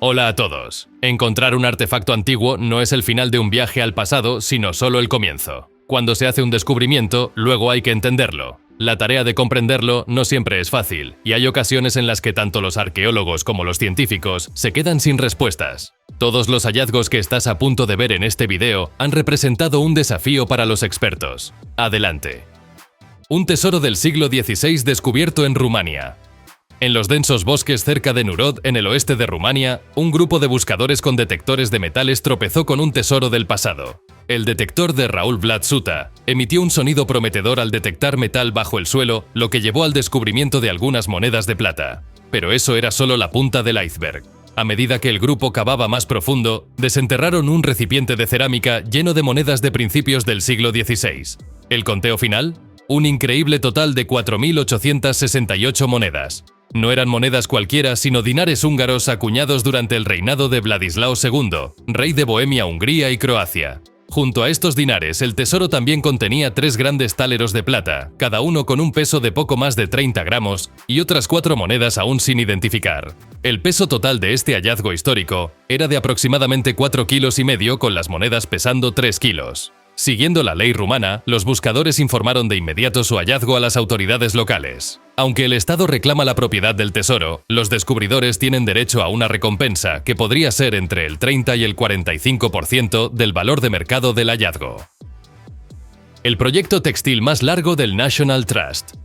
Hola a todos. Encontrar un artefacto antiguo no es el final de un viaje al pasado, sino solo el comienzo. Cuando se hace un descubrimiento, luego hay que entenderlo. La tarea de comprenderlo no siempre es fácil, y hay ocasiones en las que tanto los arqueólogos como los científicos se quedan sin respuestas. Todos los hallazgos que estás a punto de ver en este video han representado un desafío para los expertos. Adelante. Un tesoro del siglo XVI descubierto en Rumania. En los densos bosques cerca de Nurod, en el oeste de Rumania, un grupo de buscadores con detectores de metales tropezó con un tesoro del pasado. El detector de Raul Vlad Suta emitió un sonido prometedor al detectar metal bajo el suelo, lo que llevó al descubrimiento de algunas monedas de plata. Pero eso era solo la punta del iceberg. A medida que el grupo cavaba más profundo, desenterraron un recipiente de cerámica lleno de monedas de principios del siglo XVI. ¿El conteo final? Un increíble total de 4.868 monedas. No eran monedas cualquiera, sino dinares húngaros acuñados durante el reinado de Vladislao II, rey de Bohemia, Hungría y Croacia. Junto a estos dinares, el tesoro también contenía 3 grandes táleros de plata, cada uno con un peso de poco más de 30 gramos, y otras 4 monedas aún sin identificar. El peso total de este hallazgo histórico era de aproximadamente 4,5 kilos, con las monedas pesando 3 kilos. Siguiendo la ley rumana, los buscadores informaron de inmediato su hallazgo a las autoridades locales. Aunque el Estado reclama la propiedad del tesoro, los descubridores tienen derecho a una recompensa que podría ser entre el 30 y el 45% del valor de mercado del hallazgo. El proyecto textil más largo del National Trust.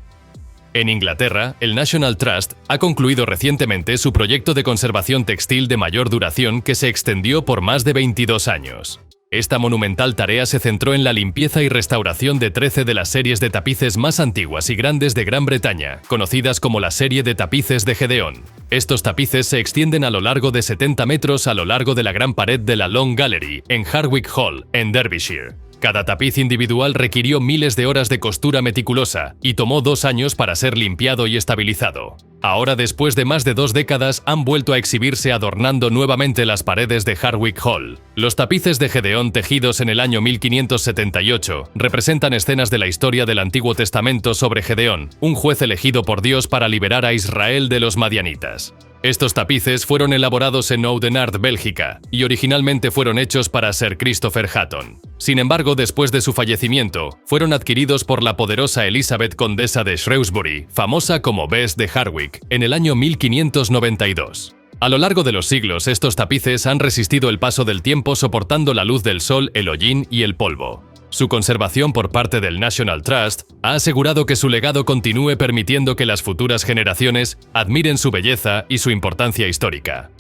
En Inglaterra, el National Trust ha concluido recientemente su proyecto de conservación textil de mayor duración que se extendió por más de 22 años. Esta monumental tarea se centró en la limpieza y restauración de 13 de las series de tapices más antiguas y grandes de Gran Bretaña, conocidas como la serie de tapices de Gedeón. Estos tapices se extienden a lo largo de 70 metros a lo largo de la gran pared de la Long Gallery, en Hardwicke Hall, en Derbyshire. Cada tapiz individual requirió miles de horas de costura meticulosa y tomó 2 años para ser limpiado y estabilizado. Ahora, después de más de 2 décadas, han vuelto a exhibirse adornando nuevamente las paredes de Hardwicke Hall. Los tapices de Gedeón, tejidos en el año 1578, representan escenas de la historia del Antiguo Testamento sobre Gedeón, un juez elegido por Dios para liberar a Israel de los madianitas. Estos tapices fueron elaborados en Oudenaarde, Bélgica, y originalmente fueron hechos para Sir Christopher Hatton. Sin embargo, después de su fallecimiento, fueron adquiridos por la poderosa Elizabeth, condesa de Shrewsbury, famosa como Bess de Hardwicke, en el año 1592. A lo largo de los siglos, estos tapices han resistido el paso del tiempo soportando la luz del sol, el hollín y el polvo. Su conservación por parte del National Trust ha asegurado que su legado continúe, permitiendo que las futuras generaciones admiren su belleza y su importancia histórica.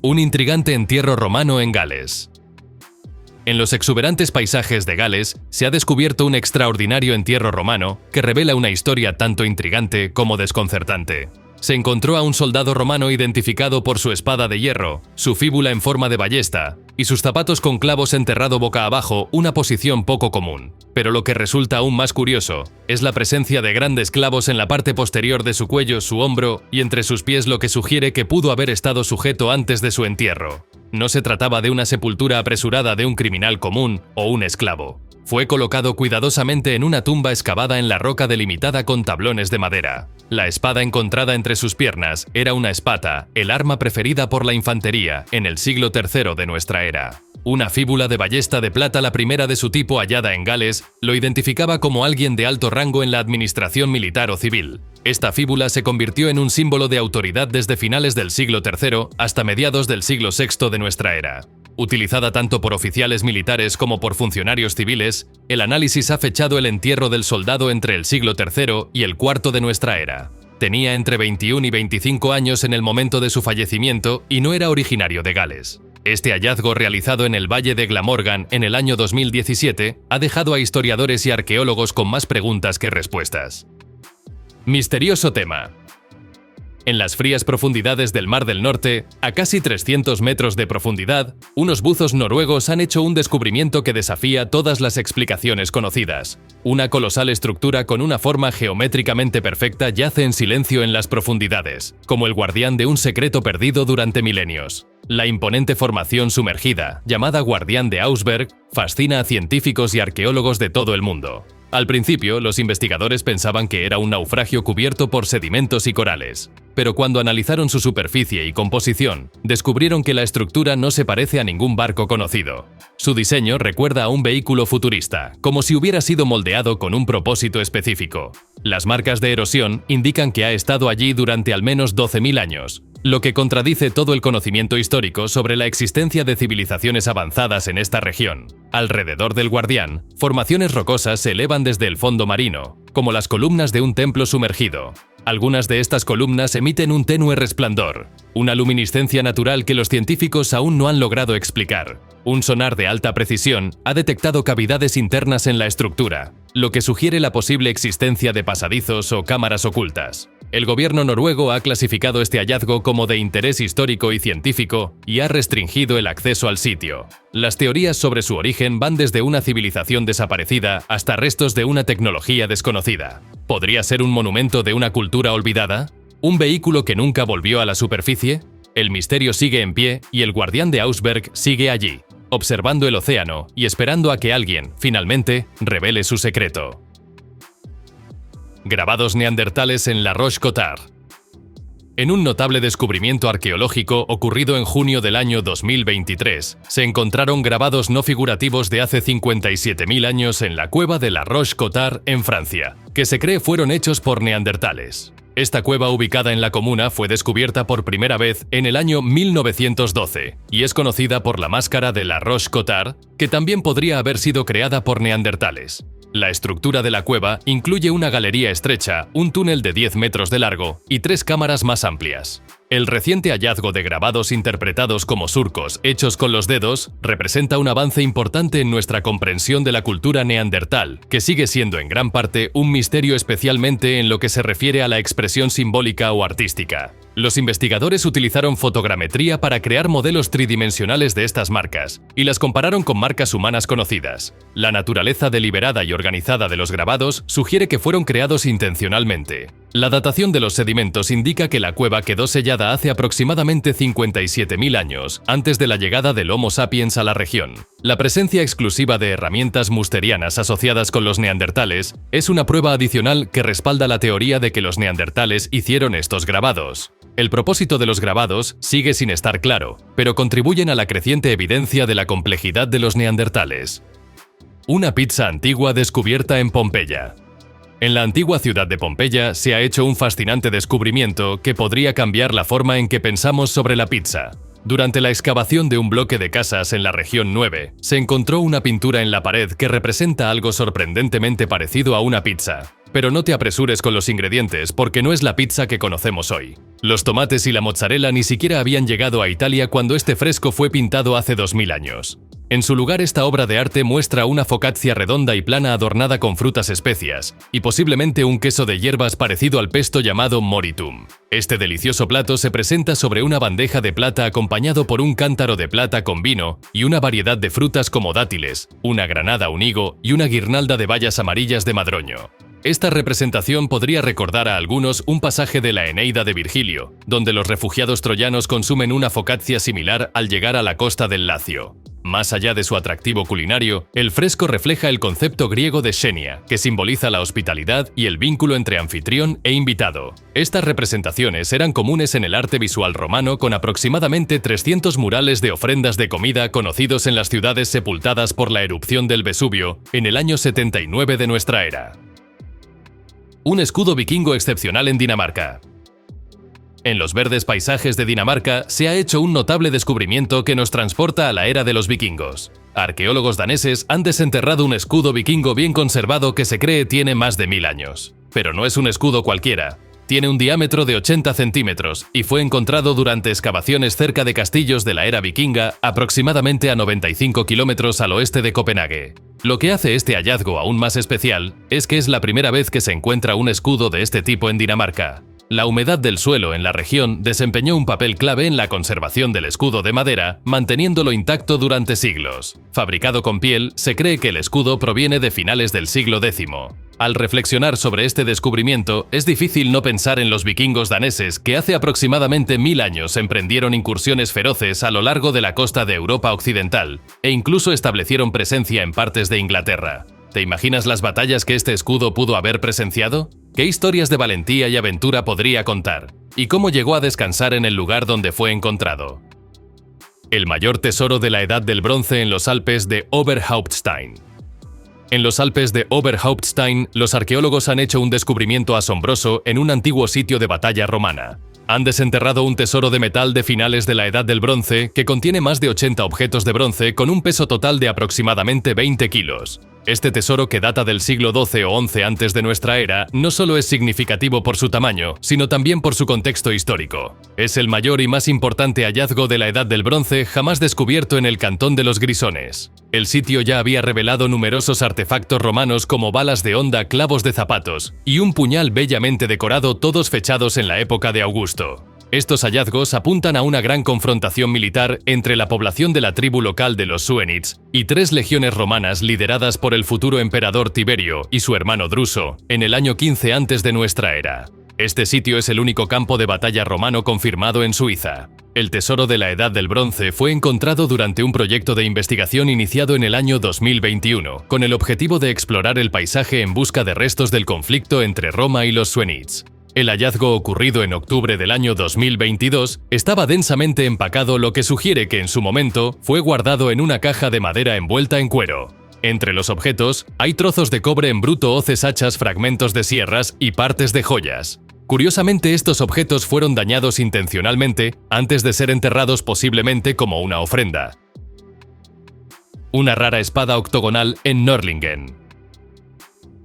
Un intrigante entierro romano en Gales. En los exuberantes paisajes de Gales se ha descubierto un extraordinario entierro romano que revela una historia tanto intrigante como desconcertante. Se encontró a un soldado romano identificado por su espada de hierro, su fíbula en forma de ballesta y sus zapatos con clavos enterrado boca abajo, una posición poco común. Pero lo que resulta aún más curioso es la presencia de grandes clavos en la parte posterior de su cuello, su hombro y entre sus pies, lo que sugiere que pudo haber estado sujeto antes de su entierro. No se trataba de una sepultura apresurada de un criminal común o un esclavo. Fue colocado cuidadosamente en una tumba excavada en la roca delimitada con tablones de madera. La espada encontrada entre sus piernas era una espata, el arma preferida por la infantería en el siglo III de nuestra era. Una fíbula de ballesta de plata, la primera de su tipo hallada en Gales, lo identificaba como alguien de alto rango en la administración militar o civil. Esta fíbula se convirtió en un símbolo de autoridad desde finales del siglo III hasta mediados del siglo VI de nuestra era. Utilizada tanto por oficiales militares como por funcionarios civiles, el análisis ha fechado el entierro del soldado entre el siglo III y el IV de nuestra era. Tenía entre 21 y 25 años en el momento de su fallecimiento y no era originario de Gales. Este hallazgo, realizado en el Valle de Glamorgan en el año 2017, ha dejado a historiadores y arqueólogos con más preguntas que respuestas. Misterioso tema. En las frías profundidades del Mar del Norte, a casi 300 metros de profundidad, unos buzos noruegos han hecho un descubrimiento que desafía todas las explicaciones conocidas. Una colosal estructura con una forma geométricamente perfecta yace en silencio en las profundidades, como el guardián de un secreto perdido durante milenios. La imponente formación sumergida, llamada Guardián de Augsburg, fascina a científicos y arqueólogos de todo el mundo. Al principio, los investigadores pensaban que era un naufragio cubierto por sedimentos y corales. pero cuando analizaron su superficie y composición, descubrieron que la estructura no se parece a ningún barco conocido. Su diseño recuerda a un vehículo futurista, como si hubiera sido moldeado con un propósito específico. Las marcas de erosión indican que ha estado allí durante al menos 12.000 años, lo que contradice todo el conocimiento histórico sobre la existencia de civilizaciones avanzadas en esta región. Alrededor del Guardián, formaciones rocosas se elevan desde el fondo marino, como las columnas de un templo sumergido. Algunas de estas columnas emiten un tenue resplandor, una luminiscencia natural que los científicos aún no han logrado explicar. Un sonar de alta precisión ha detectado cavidades internas en la estructura, lo que sugiere la posible existencia de pasadizos o cámaras ocultas. El gobierno noruego ha clasificado este hallazgo como de interés histórico y científico y ha restringido el acceso al sitio. Las teorías sobre su origen van desde una civilización desaparecida hasta restos de una tecnología desconocida. ¿Podría ser un monumento de una cultura olvidada? ¿Un vehículo que nunca volvió a la superficie? El misterio sigue en pie y el guardián de Augsburg sigue allí, observando el océano y esperando a que alguien, finalmente, revele su secreto. Grabados neandertales en La Roche-Cotard. En un notable descubrimiento arqueológico ocurrido en junio del año 2023, se encontraron grabados no figurativos de hace 57.000 años en la cueva de La Roche-Cotard, en Francia, que se cree fueron hechos por neandertales. Esta cueva ubicada en la comuna fue descubierta por primera vez en el año 1912 y es conocida por la máscara de La Roche-Cotard, que también podría haber sido creada por neandertales. La estructura de la cueva incluye una galería estrecha, un túnel de 10 metros de largo y 3 cámaras más amplias. El reciente hallazgo de grabados interpretados como surcos hechos con los dedos representa un avance importante en nuestra comprensión de la cultura neandertal, que sigue siendo en gran parte un misterio, especialmente en lo que se refiere a la expresión simbólica o artística. Los investigadores utilizaron fotogrametría para crear modelos tridimensionales de estas marcas y las compararon con marcas humanas conocidas. La naturaleza deliberada y organizada de los grabados sugiere que fueron creados intencionalmente. La datación de los sedimentos indica que la cueva quedó sellada hace aproximadamente 57.000 años, antes de la llegada del Homo sapiens a la región. La presencia exclusiva de herramientas musterianas asociadas con los neandertales es una prueba adicional que respalda la teoría de que los neandertales hicieron estos grabados. El propósito de los grabados sigue sin estar claro, pero contribuyen a la creciente evidencia de la complejidad de los neandertales. Una pizza antigua descubierta en Pompeya. En la antigua ciudad de Pompeya se ha hecho un fascinante descubrimiento que podría cambiar la forma en que pensamos sobre la pizza. Durante la excavación de un bloque de casas en la región 9, se encontró una pintura en la pared que representa algo sorprendentemente parecido a una pizza. Pero no te apresures con los ingredientes porque no es la pizza que conocemos hoy. Los tomates y la mozzarella ni siquiera habían llegado a Italia cuando este fresco fue pintado hace 2000 años. En su lugar, esta obra de arte muestra una focaccia redonda y plana adornada con frutas especias, y posiblemente un queso de hierbas parecido al pesto llamado moritum. Este delicioso plato se presenta sobre una bandeja de plata acompañado por un cántaro de plata con vino y una variedad de frutas como dátiles, una granada, un higo y una guirnalda de bayas amarillas de madroño. Esta representación podría recordar a algunos un pasaje de la Eneida de Virgilio, donde los refugiados troyanos consumen una focaccia similar al llegar a la costa del Lacio. Más allá de su atractivo culinario, el fresco refleja el concepto griego de xenia, que simboliza la hospitalidad y el vínculo entre anfitrión e invitado. Estas representaciones eran comunes en el arte visual romano, con aproximadamente 300 murales de ofrendas de comida conocidos en las ciudades sepultadas por la erupción del Vesubio en el año 79 de nuestra era. Un escudo vikingo excepcional en Dinamarca. En los verdes paisajes de Dinamarca se ha hecho un notable descubrimiento que nos transporta a la era de los vikingos. Arqueólogos daneses han desenterrado un escudo vikingo bien conservado que se cree tiene más de 1000 años. Pero no es un escudo cualquiera. Tiene un diámetro de 80 centímetros y fue encontrado durante excavaciones cerca de castillos de la era vikinga, aproximadamente a 95 kilómetros al oeste de Copenhague. Lo que hace este hallazgo aún más especial es que es la primera vez que se encuentra un escudo de este tipo en Dinamarca. La humedad del suelo en la región desempeñó un papel clave en la conservación del escudo de madera, manteniéndolo intacto durante siglos. Fabricado con piel, se cree que el escudo proviene de finales del siglo X. Al reflexionar sobre este descubrimiento, es difícil no pensar en los vikingos daneses que hace aproximadamente 1000 años emprendieron incursiones feroces a lo largo de la costa de Europa occidental e incluso establecieron presencia en partes de Inglaterra. ¿Te imaginas las batallas que este escudo pudo haber presenciado? ¿Qué historias de valentía y aventura podría contar? ¿Y cómo llegó a descansar en el lugar donde fue encontrado? El mayor tesoro de la Edad del Bronce en los Alpes de Oberhauptstein. En los Alpes de Oberhauptstein, los arqueólogos han hecho un descubrimiento asombroso en un antiguo sitio de batalla romana. Han desenterrado un tesoro de metal de finales de la Edad del Bronce que contiene más de 80 objetos de bronce con un peso total de aproximadamente 20 kilos. Este tesoro, que data del siglo XII o XI antes de nuestra era, no solo es significativo por su tamaño, sino también por su contexto histórico. Es el mayor y más importante hallazgo de la Edad del Bronce jamás descubierto en el Cantón de los Grisones. El sitio ya había revelado numerosos artefactos romanos como balas de honda, clavos de zapatos y un puñal bellamente decorado, todos fechados en la época de Augusto. Estos hallazgos apuntan a una gran confrontación militar entre la población de la tribu local de los Suenids y 3 legiones romanas lideradas por el futuro emperador Tiberio y su hermano Druso en el año 15 antes de nuestra era. Este sitio es el único campo de batalla romano confirmado en Suiza. El tesoro de la Edad del Bronce fue encontrado durante un proyecto de investigación iniciado en el año 2021, con el objetivo de explorar el paisaje en busca de restos del conflicto entre Roma y los Suenids. El hallazgo, ocurrido en octubre del año 2022, estaba densamente empacado, lo que sugiere que en su momento fue guardado en una caja de madera envuelta en cuero. Entre los objetos hay trozos de cobre en bruto, hoces, hachas, fragmentos de sierras y partes de joyas. Curiosamente, estos objetos fueron dañados intencionalmente antes de ser enterrados, posiblemente como una ofrenda. Una rara espada octogonal en Nördlingen.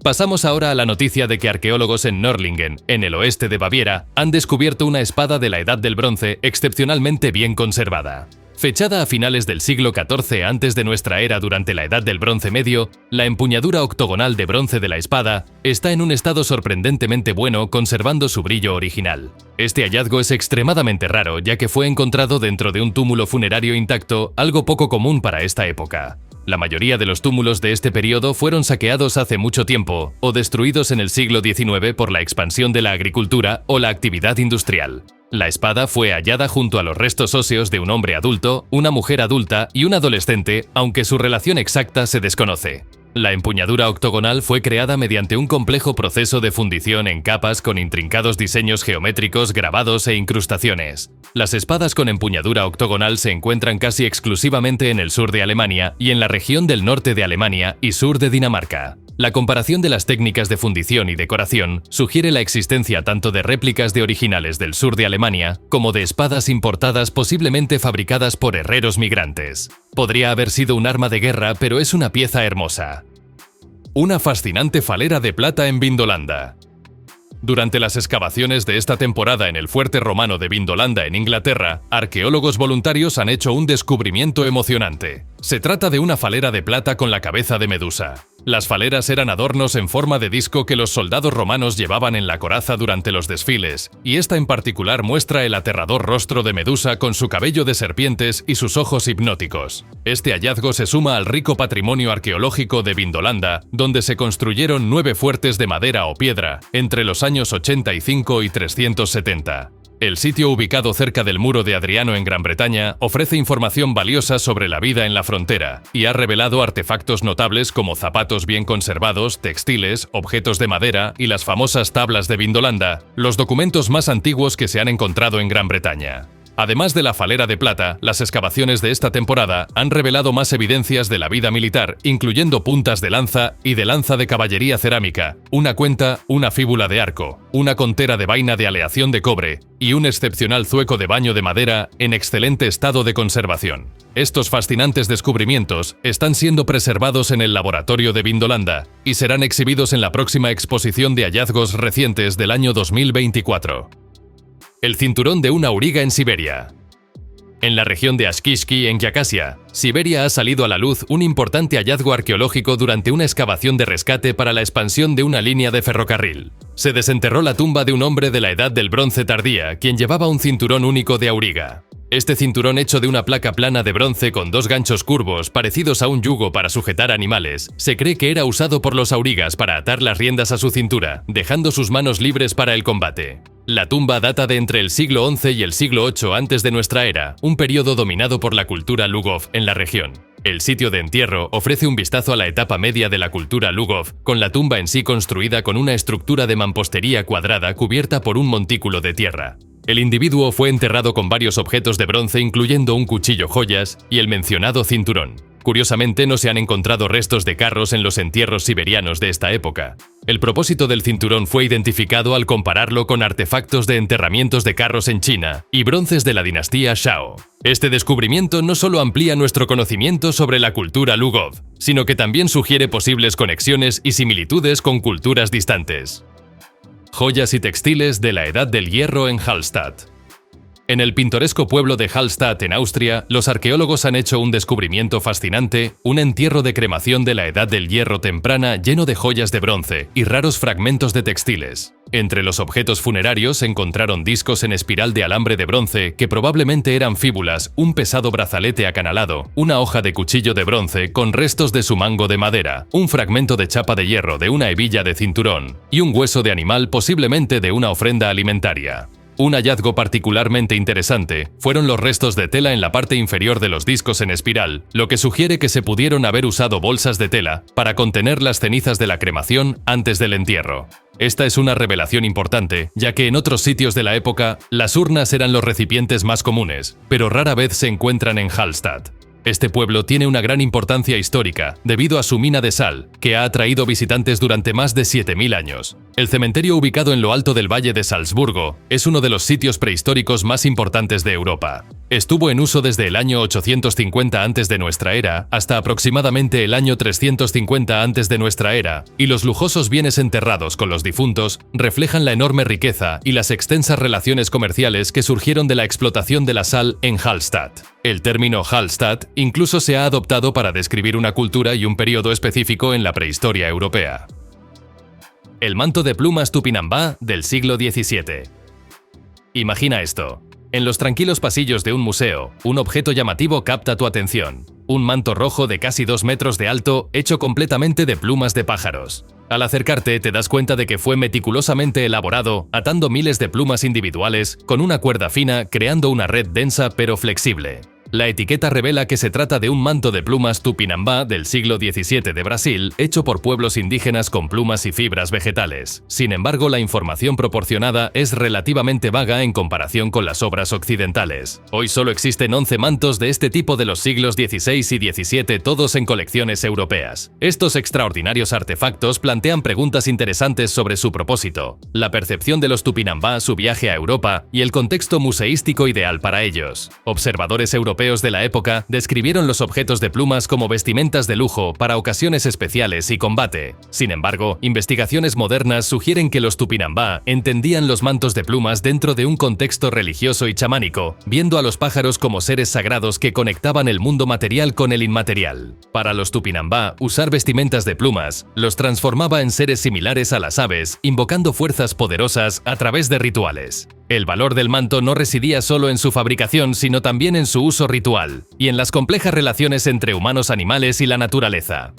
Pasamos ahora a la noticia de que arqueólogos en Nördlingen, en el oeste de Baviera, han descubierto una espada de la Edad del Bronce excepcionalmente bien conservada. Fechada a finales del siglo XIV antes de nuestra era, durante la Edad del Bronce Medio, la empuñadura octogonal de bronce de la espada está en un estado sorprendentemente bueno, conservando su brillo original. Este hallazgo es extremadamente raro, ya que fue encontrado dentro de un túmulo funerario intacto, algo poco común para esta época. La mayoría de los túmulos de este periodo fueron saqueados hace mucho tiempo o destruidos en el siglo XIX por la expansión de la agricultura o la actividad industrial. La espada fue hallada junto a los restos óseos de un hombre adulto, una mujer adulta y un adolescente, aunque su relación exacta se desconoce. La empuñadura octogonal fue creada mediante un complejo proceso de fundición en capas con intrincados diseños geométricos, grabados e incrustaciones. Las espadas con empuñadura octogonal se encuentran casi exclusivamente en el sur de Alemania y en la región del norte de Alemania y sur de Dinamarca. La comparación de las técnicas de fundición y decoración sugiere la existencia tanto de réplicas de originales del sur de Alemania como de espadas importadas, posiblemente fabricadas por herreros migrantes. Podría haber sido un arma de guerra, pero es una pieza hermosa. Una fascinante falera de plata en Vindolanda. Durante las excavaciones de esta temporada en el fuerte romano de Vindolanda, en Inglaterra, arqueólogos voluntarios han hecho un descubrimiento emocionante. Se trata de una falera de plata con la cabeza de Medusa. Las faleras eran adornos en forma de disco que los soldados romanos llevaban en la coraza durante los desfiles, y esta en particular muestra el aterrador rostro de Medusa con su cabello de serpientes y sus ojos hipnóticos. Este hallazgo se suma al rico patrimonio arqueológico de Vindolanda, donde se construyeron 9 fuertes de madera o piedra entre los años 85 y 370. El sitio, ubicado cerca del Muro de Adriano en Gran Bretaña, ofrece información valiosa sobre la vida en la frontera y ha revelado artefactos notables como zapatos bien conservados, textiles, objetos de madera y las famosas tablas de Vindolanda, los documentos más antiguos que se han encontrado en Gran Bretaña. Además de la falera de plata, las excavaciones de esta temporada han revelado más evidencias de la vida militar, incluyendo puntas de lanza y de lanza de caballería cerámica, una cuenta, una fíbula de arco, una contera de vaina de aleación de cobre y un excepcional zueco de baño de madera en excelente estado de conservación. Estos fascinantes descubrimientos están siendo preservados en el laboratorio de Vindolanda y serán exhibidos en la próxima exposición de hallazgos recientes del año 2024. El cinturón de una auriga en Siberia. En la región de Ashkishki, en Yacasia, Siberia, ha salido a la luz un importante hallazgo arqueológico durante una excavación de rescate para la expansión de una línea de ferrocarril. Se desenterró la tumba de un hombre de la Edad del Bronce tardía, quien llevaba un cinturón único de auriga. Este cinturón, hecho de una placa plana de bronce con 2 ganchos curvos parecidos a un yugo para sujetar animales, se cree que era usado por los aurigas para atar las riendas a su cintura, dejando sus manos libres para el combate. La tumba data de entre el siglo XI y el siglo VIII antes de nuestra era, un periodo dominado por la cultura Lugov en la región. El sitio de entierro ofrece un vistazo a la etapa media de la cultura Lugov, con la tumba en sí construida con una estructura de mampostería cuadrada cubierta por un montículo de tierra. El individuo fue enterrado con varios objetos de bronce, incluyendo un cuchillo joyas y el mencionado cinturón. Curiosamente, no se han encontrado restos de carros en los entierros siberianos de esta época. El propósito del cinturón fue identificado al compararlo con artefactos de enterramientos de carros en China y bronces de la dinastía Shao. Este descubrimiento no solo amplía nuestro conocimiento sobre la cultura Lugov, sino que también sugiere posibles conexiones y similitudes con culturas distantes. Joyas y textiles de la Edad del Hierro en Hallstatt. En el pintoresco pueblo de Hallstatt, en Austria, los arqueólogos han hecho un descubrimiento fascinante, un entierro de cremación de la Edad del Hierro temprana lleno de joyas de bronce y raros fragmentos de textiles. Entre los objetos funerarios se encontraron discos en espiral de alambre de bronce que probablemente eran fíbulas, un pesado brazalete acanalado, una hoja de cuchillo de bronce con restos de su mango de madera, un fragmento de chapa de hierro de una hebilla de cinturón y un hueso de animal posiblemente de una ofrenda alimentaria. Un hallazgo particularmente interesante fueron los restos de tela en la parte inferior de los discos en espiral, lo que sugiere que se pudieron haber usado bolsas de tela para contener las cenizas de la cremación antes del entierro. Esta es una revelación importante, ya que en otros sitios de la época, las urnas eran los recipientes más comunes, pero rara vez se encuentran en Hallstatt. Este pueblo tiene una gran importancia histórica debido a su mina de sal, que ha atraído visitantes durante más de 7000 años. El cementerio ubicado en lo alto del Valle de Salzburgo es uno de los sitios prehistóricos más importantes de Europa. Estuvo en uso desde el año 850 antes de nuestra era hasta aproximadamente el año 350 antes de nuestra era, y los lujosos bienes enterrados con los difuntos reflejan la enorme riqueza y las extensas relaciones comerciales que surgieron de la explotación de la sal en Hallstatt. El término Hallstatt incluso se ha adoptado para describir una cultura y un periodo específico en la prehistoria europea. El manto de plumas Tupinambá del siglo XVII. Imagina esto. En los tranquilos pasillos de un museo, un objeto llamativo capta tu atención. Un manto rojo de casi 2 metros de alto, hecho completamente de plumas de pájaros. Al acercarte, te das cuenta de que fue meticulosamente elaborado, atando miles de plumas individuales con una cuerda fina, creando una red densa pero flexible. La etiqueta revela que se trata de un manto de plumas Tupinambá del siglo XVII de Brasil, hecho por pueblos indígenas con plumas y fibras vegetales. Sin embargo, la información proporcionada es relativamente vaga en comparación con las obras occidentales. Hoy solo existen 11 mantos de este tipo de los siglos XVI y XVII, todos en colecciones europeas. Estos extraordinarios artefactos plantean preguntas interesantes sobre su propósito, la percepción de los Tupinambá, su viaje a Europa y el contexto museístico ideal para ellos. Observadores europeos de la época describieron los objetos de plumas como vestimentas de lujo para ocasiones especiales y combate. Sin embargo, investigaciones modernas sugieren que los Tupinambá entendían los mantos de plumas dentro de un contexto religioso y chamánico, viendo a los pájaros como seres sagrados que conectaban el mundo material con el inmaterial. Para los Tupinambá, usar vestimentas de plumas los transformaba en seres similares a las aves, invocando fuerzas poderosas a través de rituales. El valor del manto no residía solo en su fabricación, sino también en su uso ritual y en las complejas relaciones entre humanos, animales y la naturaleza.